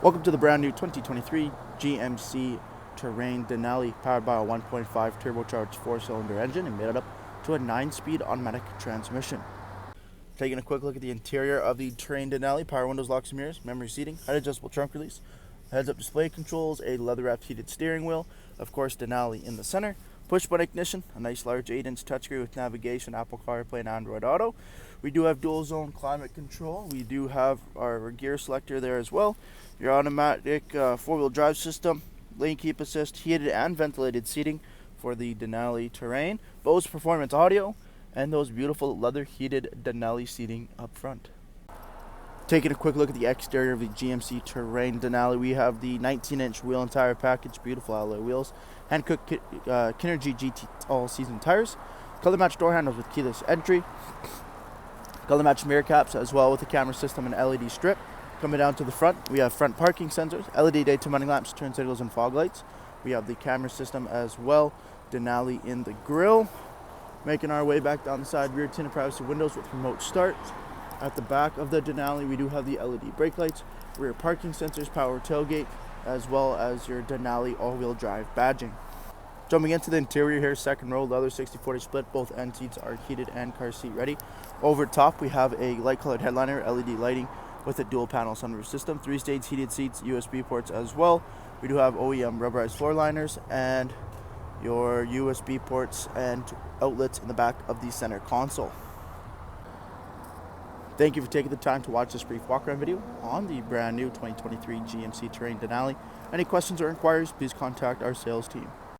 Welcome to the brand new 2023 GMC Terrain Denali, powered by a 1.5 turbocharged 4-cylinder engine and made up to a 9-speed automatic transmission. Taking a quick look at the interior of the Terrain Denali: power windows, locks and mirrors, memory seating, height adjustable trunk release, heads-up display controls, a leather-wrapped heated steering wheel, of course Denali in the center, push-button ignition, a nice large 8-inch touchscreen with navigation, Apple CarPlay, and Android Auto. We do have dual-zone climate control. We do have our gear selector there as well. Your automatic four-wheel drive system, lane keep assist, heated and ventilated seating for the Denali Terrain, Bose Performance audio, and those beautiful leather-heated Denali seating up front. Taking a quick look at the exterior of the GMC Terrain Denali, we have the 19-inch wheel and tire package, beautiful alloy wheels, hand-cooked Kinergy GT all-season tires, color-matched door handles with keyless entry, color-matched mirror caps, as well with a camera system and LED strip. Coming down to the front, we have front parking sensors, LED daytime running lamps, turn signals, and fog lights. We have the camera system as well, Denali in the grille. Making our way back down the side, rear tinted privacy windows with remote start. At the back of the Denali, we do have the LED brake lights, rear parking sensors, power tailgate, as well as your Denali all-wheel drive badging. Jumping into the interior here, second row, leather 60/40 split. Both end seats are heated and car seat ready. Over top, we have a light-colored headliner, LED lighting with a dual-panel sunroof system, 3-stage heated seats, USB ports as well. We do have OEM rubberized floor liners and your USB ports and outlets in the back of the center console. Thank you for taking the time to watch this brief walk-around video on the brand new 2023 GMC Terrain Denali. Any questions or inquiries, please contact our sales team.